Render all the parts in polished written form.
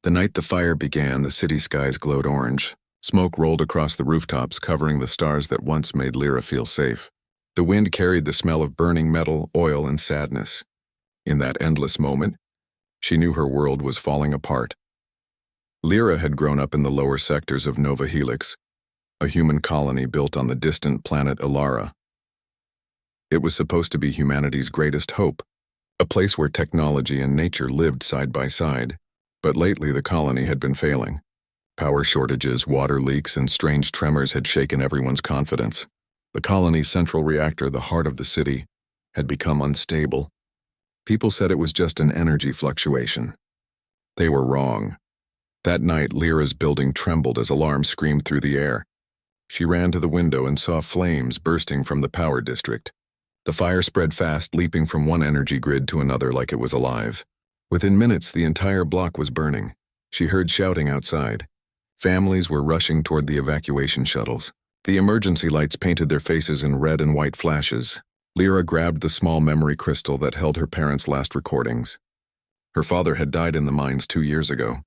The night the fire began, the city skies glowed orange. Smoke rolled across the rooftops, covering the stars that once made Lyra feel safe. The wind carried the smell of burning metal, oil, and sadness. In that endless moment, she knew her world was falling apart. Lyra had grown up in the lower sectors of Nova Helix, a human colony built on the distant planet Ilara. It was supposed to be humanity's greatest hope, a place where technology and nature lived side by side. But lately the colony had been failing. Power shortages, water leaks, and strange tremors had shaken everyone's confidence. The colony's central reactor, the heart of the city, had become unstable. People said it was just an energy fluctuation. They were wrong. That night, Lyra's building trembled as alarms screamed through the air. She ran to the window and saw flames bursting from the power district. The fire spread fast, leaping from one energy grid to another like it was alive. Within minutes, the entire block was burning. She heard shouting outside. Families were rushing toward the evacuation shuttles. The emergency lights painted their faces in red and white flashes. Lyra grabbed the small memory crystal that held her parents' last recordings. Her father had died in the mines 2 years ago.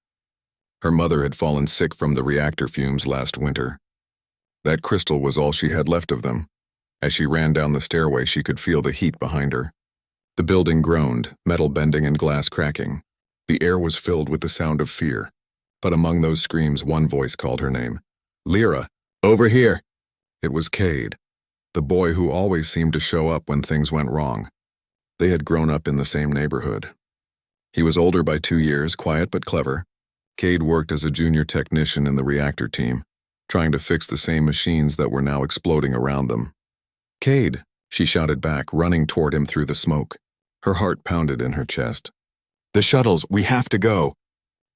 Her mother had fallen sick from the reactor fumes last winter. That crystal was all she had left of them. As she ran down the stairway, she could feel the heat behind her. The building groaned, metal bending and glass cracking. The air was filled with the sound of fear. But among those screams, one voice called her name. Lyra, over here! It was Cade, the boy who always seemed to show up when things went wrong. They had grown up in the same neighborhood. He was older by 2 years, quiet but clever. Cade worked as a junior technician in the reactor team, trying to fix the same machines that were now exploding around them. Cade, she shouted back, running toward him through the smoke. Her heart pounded in her chest. The shuttles, we have to go.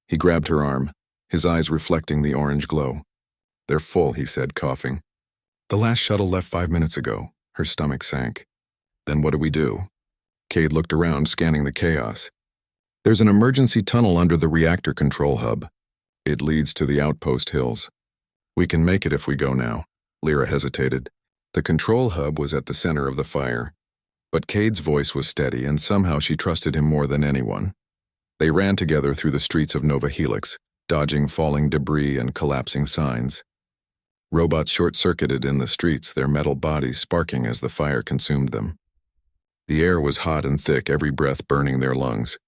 He grabbed her arm, his eyes reflecting the orange glow. They're full, he said, coughing. The last shuttle left 5 minutes ago. Her stomach sank. Then what do we do? Cade looked around, scanning the chaos. There's an emergency tunnel under the reactor control hub. It leads to the outpost hills. We can make it if we go now. Lyra hesitated. The control hub was at the center of the fire. But Cade's voice was steady, and somehow she trusted him more than anyone. They ran together through the streets of Nova Helix, dodging falling debris and collapsing signs. Robots short-circuited in the streets, their metal bodies sparking as the fire consumed them. The air was hot and thick, every breath burning their lungs.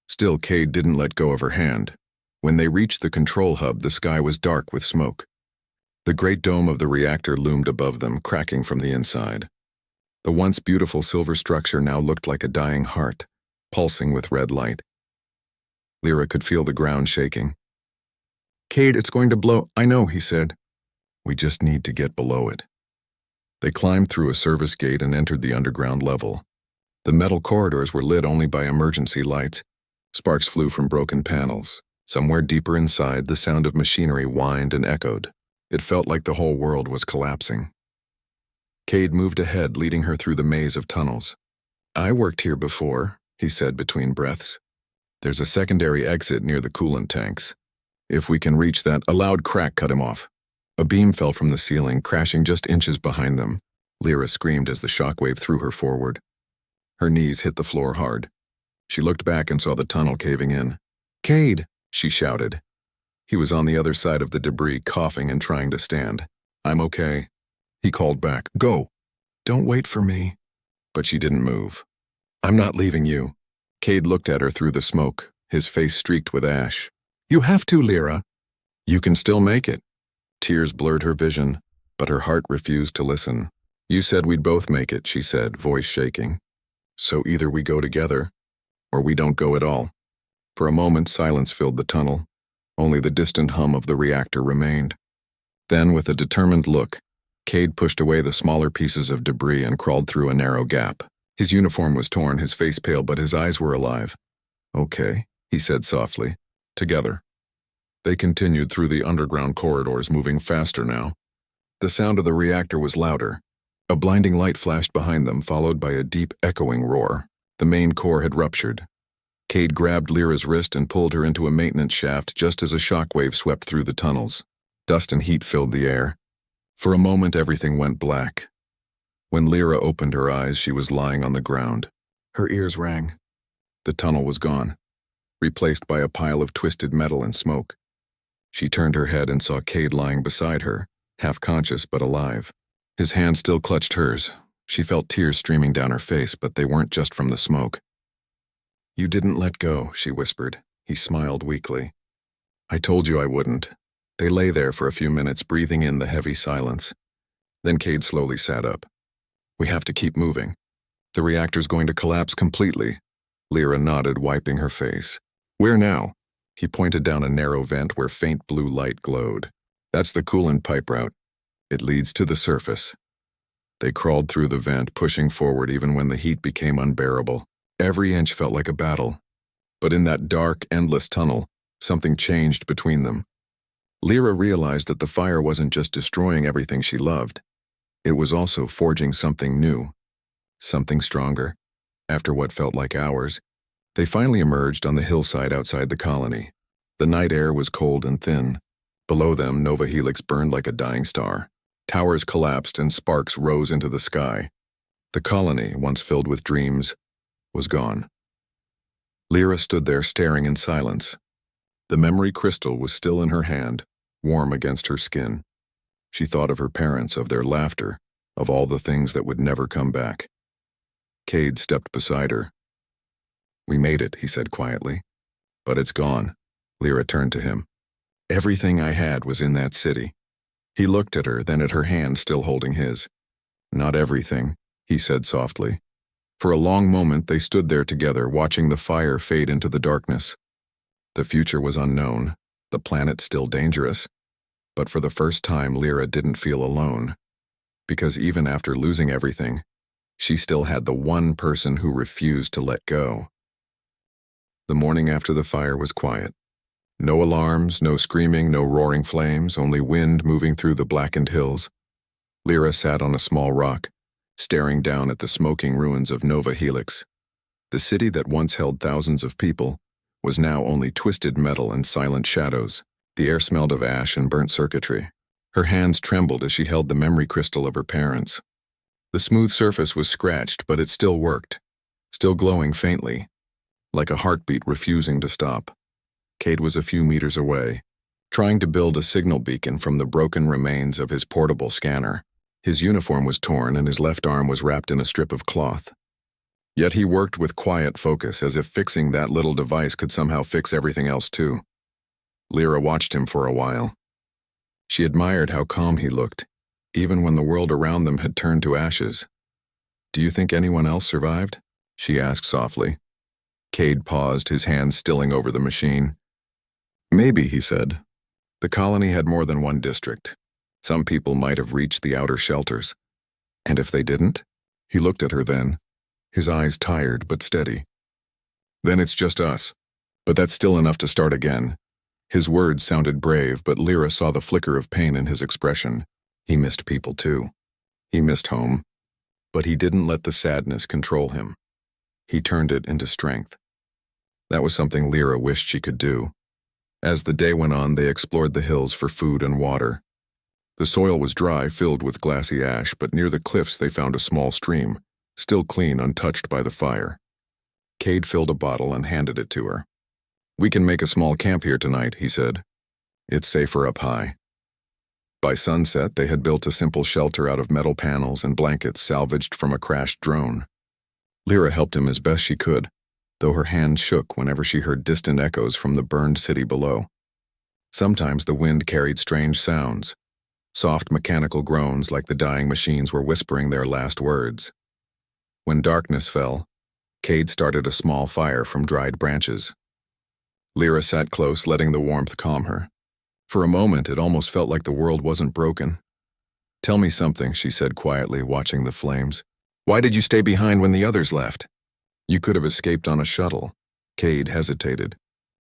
Still, Cade didn't let go of her hand. When they reached the control hub, the sky was dark with smoke. The great dome of the reactor loomed above them, cracking from the inside. The once beautiful silver structure now looked like a dying heart, pulsing with red light. Lyra could feel the ground shaking. Cade, it's going to blow. I know, he said. We just need to get below it. They climbed through a service gate and entered the underground level. The metal corridors were lit only by emergency lights. Sparks flew from broken panels. Somewhere deeper inside, the sound of machinery whined and echoed. It felt like the whole world was collapsing. Cade moved ahead, leading her through the maze of tunnels. I worked here before, he said between breaths. There's a secondary exit near the coolant tanks. If we can reach that, a loud crack cut him off. A beam fell from the ceiling, crashing just inches behind them. Lyra screamed as the shockwave threw her forward. Her knees hit the floor hard. She looked back and saw the tunnel caving in. Cade, she shouted. He was on the other side of the debris, coughing and trying to stand. I'm okay. He called back, Go. Don't wait for me. But she didn't move. I'm not leaving you. Cade looked at her through the smoke, his face streaked with ash. You have to, Lyra. You can still make it. Tears blurred her vision, but her heart refused to listen. You said we'd both make it, she said, voice shaking. So either we go together, or we don't go at all. For a moment, silence filled the tunnel. Only the distant hum of the reactor remained. Then, with a determined look, Cade pushed away the smaller pieces of debris and crawled through a narrow gap. His uniform was torn, his face pale, but his eyes were alive. Okay, he said softly. Together. They continued through the underground corridors, moving faster now. The sound of the reactor was louder. A blinding light flashed behind them, followed by a deep, echoing roar. The main core had ruptured. Cade grabbed Lyra's wrist and pulled her into a maintenance shaft just as a shockwave swept through the tunnels. Dust and heat filled the air. For a moment, everything went black. When Lyra opened her eyes, she was lying on the ground. Her ears rang. The tunnel was gone. replaced by a pile of twisted metal and smoke. She turned her head and saw Cade lying beside her, half-conscious but alive. His hand still clutched hers. She felt tears streaming down her face, but they weren't just from the smoke. "You didn't let go," she whispered. He smiled weakly. "I told you I wouldn't." They lay there for a few minutes, breathing in the heavy silence. Then Cade slowly sat up. "We have to keep moving. The reactor's going to collapse completely." Lyra nodded, wiping her face. "Where now?" He pointed down a narrow vent where faint blue light glowed. "That's the coolant pipe route. It leads to the surface." They crawled through the vent, pushing forward even when the heat became unbearable. Every inch felt like a battle. But in that dark, endless tunnel, something changed between them. Lyra realized that the fire wasn't just destroying everything she loved. It was also forging something new, something stronger. After what felt like hours, they finally emerged on the hillside outside the colony. The night air was cold and thin. Below them, Nova Helix burned like a dying star. Towers collapsed and sparks rose into the sky. The colony, once filled with dreams, was gone. Lyra stood there staring in silence. The memory crystal was still in her hand, warm against her skin. She thought of her parents, of their laughter, of all the things that would never come back. Cade stepped beside her. "We made it," he said quietly. "But it's gone." Lyra turned to him. "Everything I had was in that city." He looked at her, then at her hand still holding his. "Not everything," he said softly. For a long moment they stood there together, watching the fire fade into the darkness. The future was unknown, the planet still dangerous. But for the first time, Lyra didn't feel alone. Because even after losing everything, she still had the one person who refused to let go. The morning after the fire was quiet. No alarms, no screaming, no roaring flames, only wind moving through the blackened hills. Lyra sat on a small rock, staring down at the smoking ruins of Nova Helix. The city that once held thousands of people was now only twisted metal and silent shadows. The air smelled of ash and burnt circuitry. Her hands trembled as she held the memory crystal of her parents. The smooth surface was scratched, but it still worked, still glowing faintly, like a heartbeat refusing to stop. Cade was a few meters away, trying to build a signal beacon from the broken remains of his portable scanner. His uniform was torn and his left arm was wrapped in a strip of cloth. Yet he worked with quiet focus, as if fixing that little device could somehow fix everything else too. Lyra watched him for a while. She admired how calm he looked, even when the world around them had turned to ashes. "Do you think anyone else survived?" she asked softly. Cade paused, his hands stilling over the machine. "Maybe," he said. "The colony had more than one district. Some people might have reached the outer shelters. And if they didn't?" He looked at her then, his eyes tired but steady. "Then it's just us. But that's still enough to start again." His words sounded brave, but Lyra saw the flicker of pain in his expression. He missed people too. He missed home. But he didn't let the sadness control him. He turned it into strength. That was something Lyra wished she could do. As the day went on, they explored the hills for food and water. The soil was dry, filled with glassy ash, but near the cliffs they found a small stream, still clean, untouched by the fire. Cade filled a bottle and handed it to her. "We can make a small camp here tonight," he said. "It's safer up high." By sunset, they had built a simple shelter out of metal panels and blankets salvaged from a crashed drone. Lyra helped him as best she could, though her hands shook whenever she heard distant echoes from the burned city below. Sometimes the wind carried strange sounds, soft mechanical groans like the dying machines were whispering their last words. When darkness fell, Cade started a small fire from dried branches. Lyra sat close, letting the warmth calm her. For a moment, it almost felt like the world wasn't broken. "Tell me something," she said quietly, watching the flames. "Why did you stay behind when the others left?" "You could have escaped on a shuttle." Cade hesitated.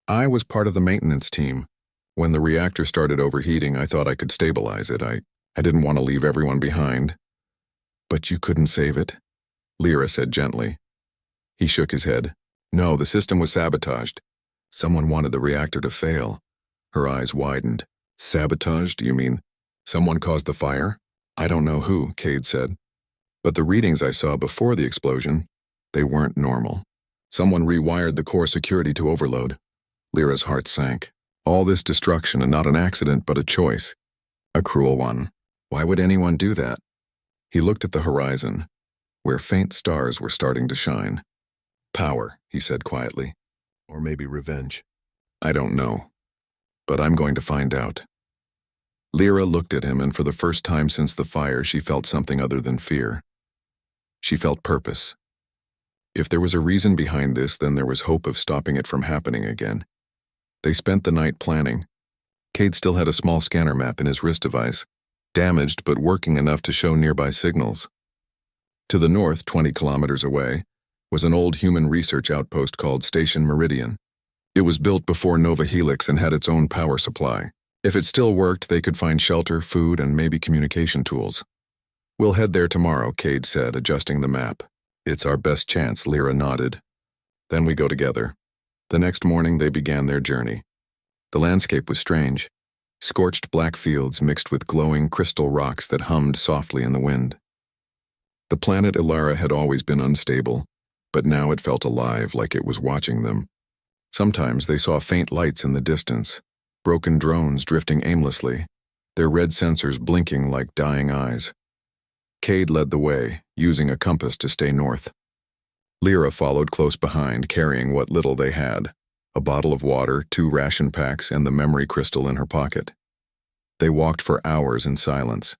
"I was part of the maintenance team. When the reactor started overheating, I thought I could stabilize it. I didn't want to leave everyone behind." "But you couldn't save it?" Lyra said gently. He shook his head. "No, the system was sabotaged. Someone wanted the reactor to fail." Her eyes widened. "Sabotaged, you mean? Someone caused the fire?" "I don't know who," Cade said. "But the readings I saw before the explosion, they weren't normal. Someone rewired the core security to overload. Lyra's heart sank. All this destruction, and not an accident but a choice. A cruel one. Why would anyone do that? He looked at the horizon, where faint stars were starting to shine. Power, he said quietly. Or maybe revenge. I don't know. But I'm going to find out. Lyra looked at him, and for the first time since the fire, she felt something other than fear. She felt purpose. If there was a reason behind this, then there was hope of stopping it from happening again. They spent the night planning. Cade still had a small scanner map in his wrist device, damaged but working enough to show nearby signals. To the north, 20 kilometers away, was an old human research outpost called Station Meridian. It was built before Nova Helix and had its own power supply. If it still worked, they could find shelter, food, and maybe communication tools. We'll head there tomorrow, Cade said, adjusting the map. It's our best chance, Lyra nodded. Then we go together. The next morning, they began their journey. The landscape was strange. Scorched black fields mixed with glowing crystal rocks that hummed softly in the wind. The planet Ilara had always been unstable, but now it felt alive, like it was watching them. Sometimes they saw faint lights in the distance, broken drones drifting aimlessly, their red sensors blinking like dying eyes. Cade led the way, using a compass to stay north. Lyra followed close behind, carrying what little they had, a bottle of water, 2 ration packs, and the memory crystal in her pocket. They walked for hours in silence.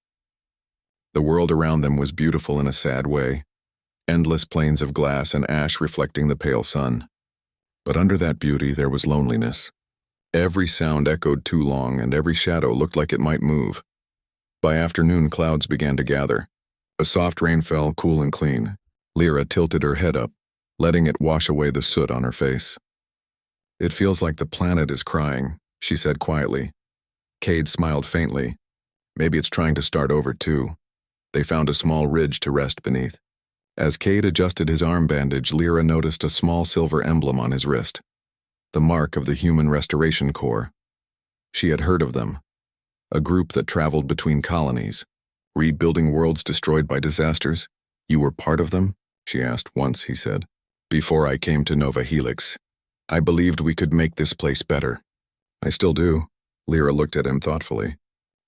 The world around them was beautiful in a sad way, endless plains of glass and ash reflecting the pale sun. But under that beauty there was loneliness. Every sound echoed too long, and every shadow looked like it might move. By afternoon, clouds began to gather. A soft rain fell, cool and clean. Lyra tilted her head up, letting it wash away the soot on her face. It feels like the planet is crying, she said quietly. Cade smiled faintly. Maybe it's trying to start over too. They found a small ridge to rest beneath. As Cade adjusted his arm bandage, Lyra noticed a small silver emblem on his wrist. The mark of the Human Restoration Corps. She had heard of them. A group that traveled between colonies, rebuilding worlds destroyed by disasters. You were part of them? She asked once, he said. Before I came to Nova Helix, I believed we could make this place better. I still do. Lyra looked at him thoughtfully.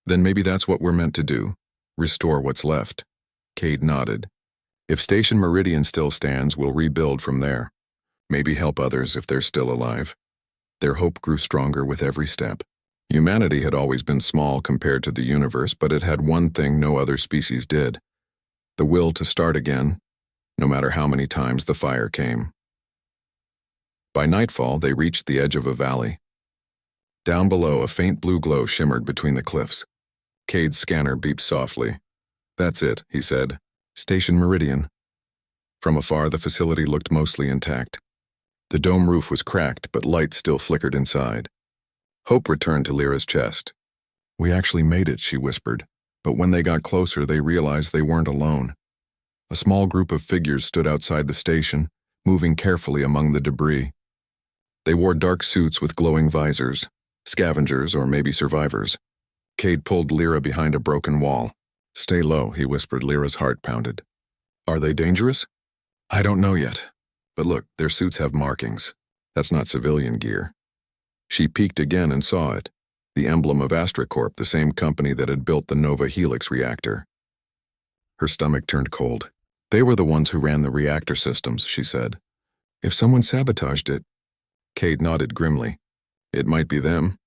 Then maybe that's what we're meant to do. Restore what's left. Cade nodded. If Station Meridian still stands, we'll rebuild from there. Maybe help others if they're still alive. Their hope grew stronger with every step. Humanity had always been small compared to the universe, but it had one thing no other species did. The will to start again, no matter how many times the fire came. By nightfall, they reached the edge of a valley. Down below, a faint blue glow shimmered between the cliffs. Cade's scanner beeped softly. That's it, he said. Station Meridian. From afar, the facility looked mostly intact. The dome roof was cracked, but light still flickered inside. Hope returned to Lyra's chest. We actually made it, she whispered, but when they got closer, they realized they weren't alone. A small group of figures stood outside the station, moving carefully among the debris. They wore dark suits with glowing visors, scavengers or maybe survivors. Cade pulled Lyra behind a broken wall. Stay low, he whispered. Lyra's heart pounded. Are they dangerous? I don't know yet. But look, their suits have markings. That's not civilian gear. She peeked again and saw it. The emblem of AstraCorp, the same company that had built the Nova Helix reactor. Her stomach turned cold. They were the ones who ran the reactor systems, she said. If someone sabotaged it... Cade nodded grimly. It might be them.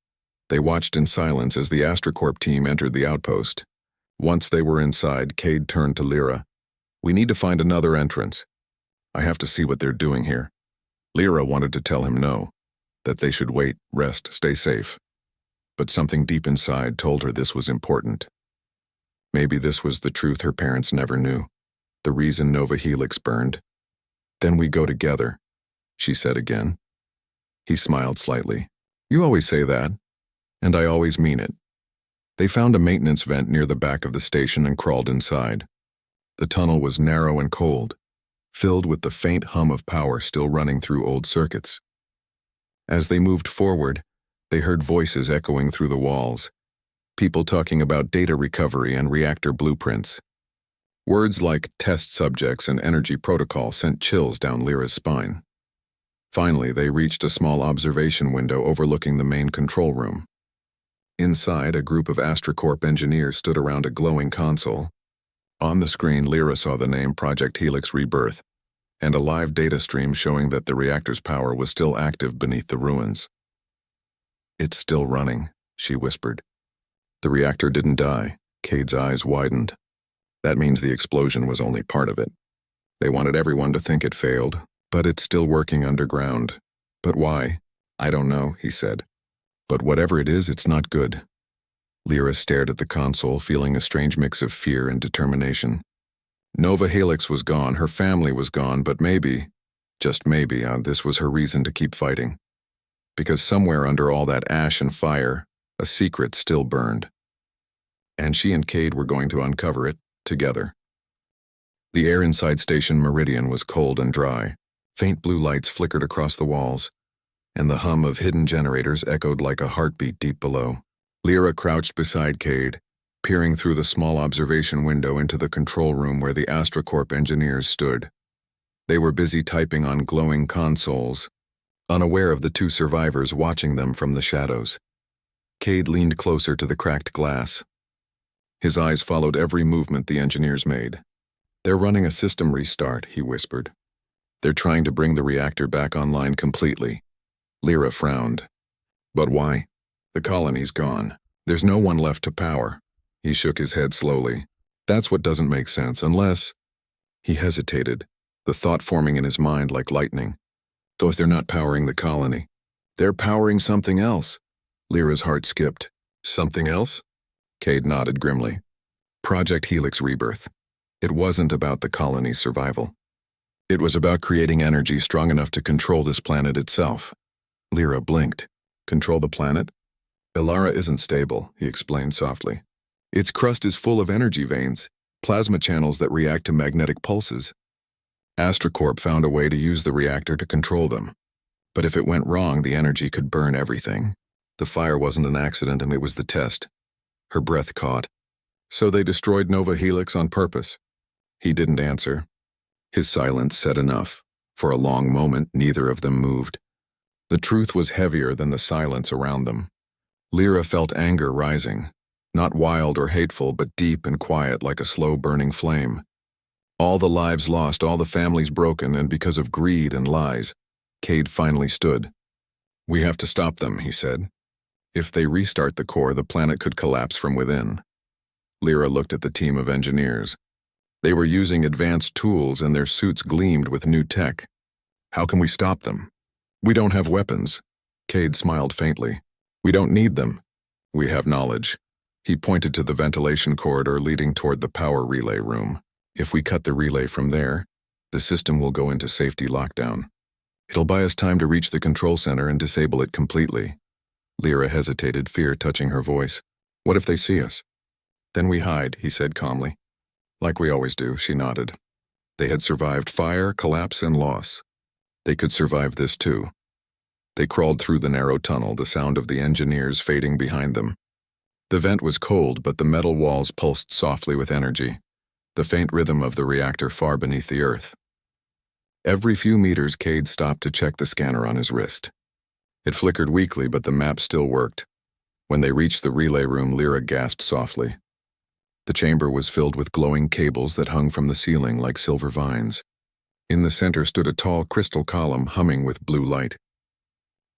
They watched in silence as the AstraCorp team entered the outpost. Once they were inside, Cade turned to Lyra. We need to find another entrance. I have to see what they're doing here. Lyra wanted to tell him no, that they should wait, rest, stay safe. But something deep inside told her this was important. Maybe this was the truth her parents never knew, the reason Nova Helix burned. Then we go together, she said again. He smiled slightly. You always say that, and I always mean it. They found a maintenance vent near the back of the station and crawled inside. The tunnel was narrow and cold, filled with the faint hum of power still running through old circuits. As they moved forward, they heard voices echoing through the walls, people talking about data recovery and reactor blueprints. Words like test subjects and energy protocol sent chills down Lyra's spine. Finally, they reached a small observation window overlooking the main control room. Inside, a group of AstroCorp engineers stood around a glowing console. On the screen, Lyra saw the name Project Helix Rebirth, and a live data stream showing that the reactor's power was still active beneath the ruins. "It's still running," she whispered. The reactor didn't die. Cade's eyes widened. That means the explosion was only part of it. They wanted everyone to think it failed, but it's still working underground. "But why?" "I don't know," he said. "But whatever it is, it's not good." Lyra stared at the console, feeling a strange mix of fear and determination. Nova Helix was gone, her family was gone, but maybe, just maybe, this was her reason to keep fighting. Because somewhere under all that ash and fire, a secret still burned. And she and Cade were going to uncover it, together. The air inside Station Meridian was cold and dry. Faint blue lights flickered across the walls, and the hum of hidden generators echoed like a heartbeat deep below. Lyra crouched beside Cade, peering through the small observation window into the control room where the AstroCorp engineers stood. They were busy typing on glowing consoles, unaware of the two survivors watching them from the shadows. Cade leaned closer to the cracked glass. His eyes followed every movement the engineers made. "They're running a system restart," he whispered. "They're trying to bring the reactor back online completely." Lyra frowned. "But why?" "The colony's gone. There's no one left to power." He shook his head slowly. "That's what doesn't make sense, unless—" He hesitated, the thought forming in his mind like lightning. "Those they're not powering the colony. They're powering something else." Lyra's heart skipped. "Something else?" Cade nodded grimly. "Project Helix Rebirth. It wasn't about the colony's survival. It was about creating energy strong enough to control this planet itself." Lyra blinked. "Control the planet?" "Ilara isn't stable," he explained softly. "Its crust is full of energy veins, plasma channels that react to magnetic pulses. AstroCorp found a way to use the reactor to control them. But if it went wrong, the energy could burn everything. The fire wasn't an accident, and it was the test." Her breath caught. "So they destroyed Nova Helix on purpose?" He didn't answer. His silence said enough. For a long moment, neither of them moved. The truth was heavier than the silence around them. Lyra felt anger rising, not wild or hateful, but deep and quiet like a slow-burning flame. All the lives lost, all the families broken, and because of greed and lies. Cade finally stood. "We have to stop them," he said. "If they restart the core, the planet could collapse from within." Lyra looked at the team of engineers. They were using advanced tools, and their suits gleamed with new tech. "How can we stop them?" "We don't have weapons." Cade smiled faintly. "We don't need them. We have knowledge." He pointed to the ventilation corridor leading toward the power relay room. "If we cut the relay from there, the system will go into safety lockdown. It'll buy us time to reach the control center and disable it completely." Lyra hesitated, fear touching her voice. "What if they see us?" "Then we hide," he said calmly. "Like we always do," she nodded. They had survived fire, collapse, and loss. They could survive this too. They crawled through the narrow tunnel, the sound of the engineers fading behind them. The vent was cold, but the metal walls pulsed softly with energy, the faint rhythm of the reactor far beneath the earth. Every few meters, Cade stopped to check the scanner on his wrist. It flickered weakly, but the map still worked. When they reached the relay room, Lyra gasped softly. The chamber was filled with glowing cables that hung from the ceiling like silver vines. In the center stood a tall crystal column humming with blue light.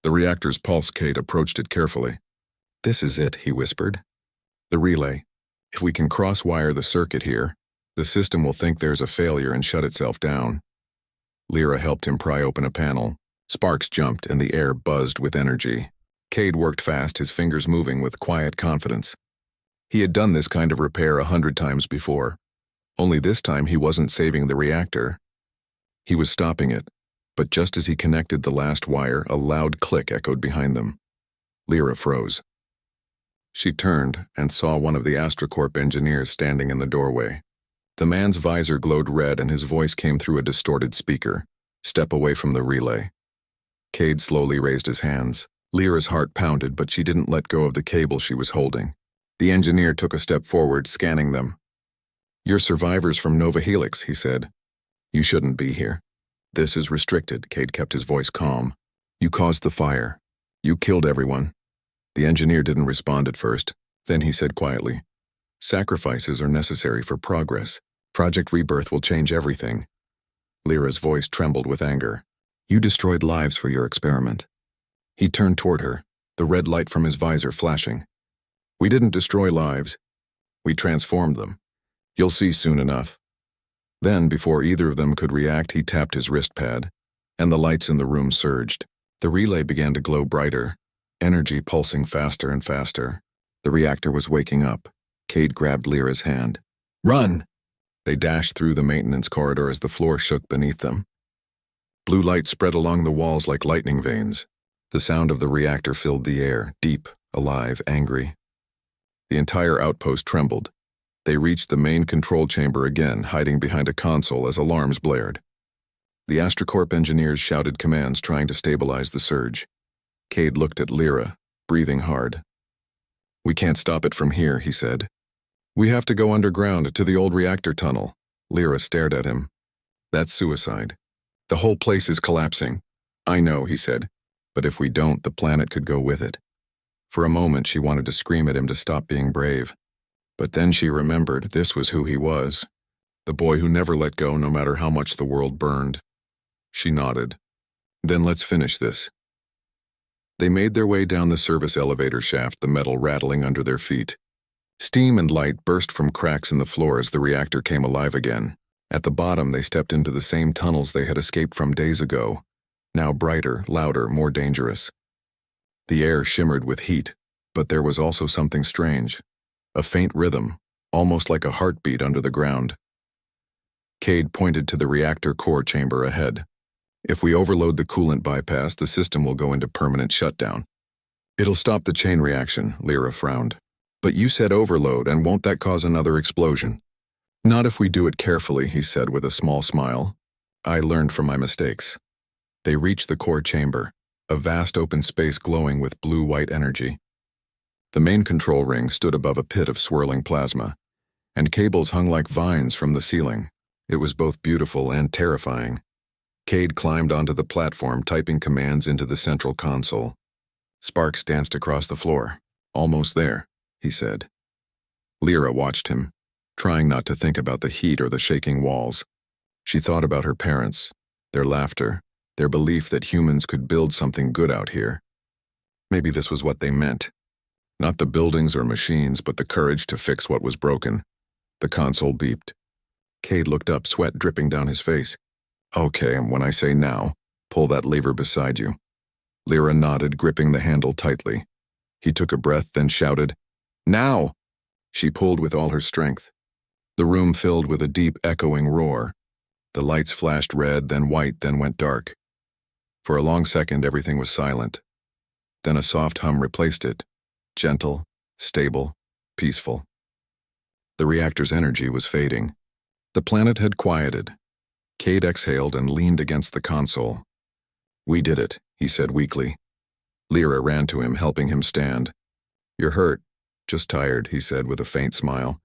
The reactor's pulse. Cade approached it carefully. "This is it," he whispered. "The relay. If we can cross-wire the circuit here, the system will think there's a failure and shut itself down." Lyra helped him pry open a panel. Sparks jumped and the air buzzed with energy. Cade worked fast, his fingers moving with quiet confidence. He had done this kind of repair 100 times before. Only this time he wasn't saving the reactor. He was stopping it, but just as he connected the last wire, a loud click echoed behind them. Lyra froze. She turned and saw one of the AstroCorp engineers standing in the doorway. The man's visor glowed red and his voice came through a distorted speaker. "Step away from the relay." Cade slowly raised his hands. Lyra's heart pounded, but she didn't let go of the cable she was holding. The engineer took a step forward, scanning them. "You're survivors from Nova Helix," he said. "You shouldn't be here. This is restricted, Cade kept his voice calm. You caused the fire. You killed everyone. The engineer didn't respond at first. Then he said quietly, sacrifices are necessary for progress. Project Rebirth will change everything. Lyra's voice trembled with anger. You destroyed lives for your experiment. He turned toward her, the red light from his visor flashing. We didn't destroy lives. We transformed them. You'll see soon enough. Then, before either of them could react, he tapped his wrist pad, and the lights in the room surged. The relay began to glow brighter, energy pulsing faster and faster. The reactor was waking up. Cade grabbed Lyra's hand. Run! They dashed through the maintenance corridor as the floor shook beneath them. Blue light spread along the walls like lightning veins. The sound of the reactor filled the air, deep, alive, angry. The entire outpost trembled. They reached the main control chamber again, hiding behind a console as alarms blared. The Astrocorp engineers shouted commands, trying to stabilize the surge. Cade looked at Lyra, breathing hard. We can't stop it from here, he said. We have to go underground to the old reactor tunnel. Lyra stared at him. That's suicide. The whole place is collapsing. I know, he said, but if we don't, the planet could go with it. For a moment, she wanted to scream at him to stop being brave. But then she remembered this was who he was, the boy who never let go no matter how much the world burned. She nodded. Then let's finish this. They made their way down the service elevator shaft, the metal rattling under their feet. Steam and light burst from cracks in the floor as the reactor came alive again. At the bottom, they stepped into the same tunnels they had escaped from days ago, now brighter, louder, more dangerous. The air shimmered with heat, but there was also something strange. A faint rhythm, almost like a heartbeat under the ground. Cade pointed to the reactor core chamber ahead. If we overload the coolant bypass, the system will go into permanent shutdown. It'll stop the chain reaction, Lyra frowned. But you said overload, and won't that cause another explosion? Not if we do it carefully, he said with a small smile. I learned from my mistakes. They reached the core chamber, a vast open space glowing with blue-white energy. The main control ring stood above a pit of swirling plasma, and cables hung like vines from the ceiling. It was both beautiful and terrifying. Cade climbed onto the platform, typing commands into the central console. Sparks danced across the floor. Almost there, he said. Lyra watched him, trying not to think about the heat or the shaking walls. She thought about her parents, their laughter, their belief that humans could build something good out here. Maybe this was what they meant. Not the buildings or machines, but the courage to fix what was broken. The console beeped. Cade looked up, sweat dripping down his face. Okay, and when I say now, pull that lever beside you. Lyra nodded, gripping the handle tightly. He took a breath, then shouted, Now! She pulled with all her strength. The room filled with a deep, echoing roar. The lights flashed red, then white, then went dark. For a long second, everything was silent. Then a soft hum replaced it. Gentle, stable, peaceful. The reactor's energy was fading. The planet had quieted. Cade exhaled and leaned against the console. We did it, he said weakly. Lyra ran to him, helping him stand. You're hurt. Just tired, he said with a faint smile.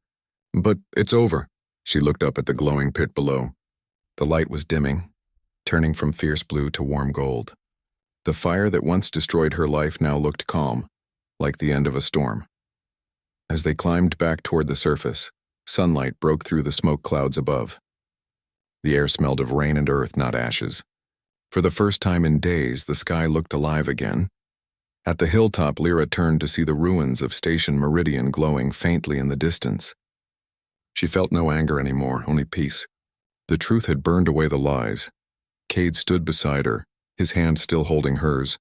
But it's over. She looked up at the glowing pit below. The light was dimming, turning from fierce blue to warm gold. The fire that once destroyed her life now looked calm, like the end of a storm. As they climbed back toward the surface, sunlight broke through the smoke clouds above. The air smelled of rain and earth, not ashes. For the first time in days, the sky looked alive again. At the hilltop, Lyra turned to see the ruins of Station Meridian glowing faintly in the distance. She felt no anger anymore, only peace. The truth had burned away the lies. Cade stood beside her, his hand still holding hers,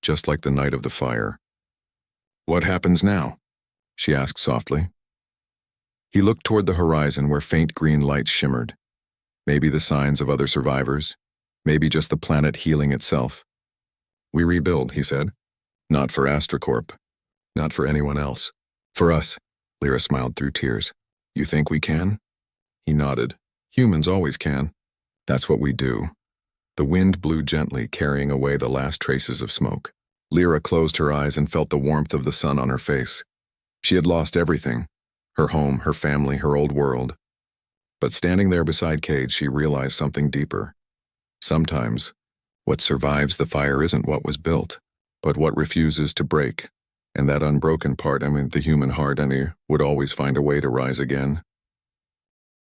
just like the night of the fire. What happens now? She asked softly. He looked toward the horizon where faint green lights shimmered. Maybe the signs of other survivors, maybe just the planet healing itself. We rebuild, he said. Not for Astrocorp. Not for anyone else. For us, Lyra smiled through tears. You think we can? He nodded. Humans always can. That's what we do. The wind blew gently, carrying away the last traces of smoke. Lyra closed her eyes and felt the warmth of the sun on her face. She had lost everything. Her home, her family, her old world. But standing there beside Cade, she realized something deeper. Sometimes, what survives the fire isn't what was built, but what refuses to break. And that unbroken part, the human heart, would always find a way to rise again.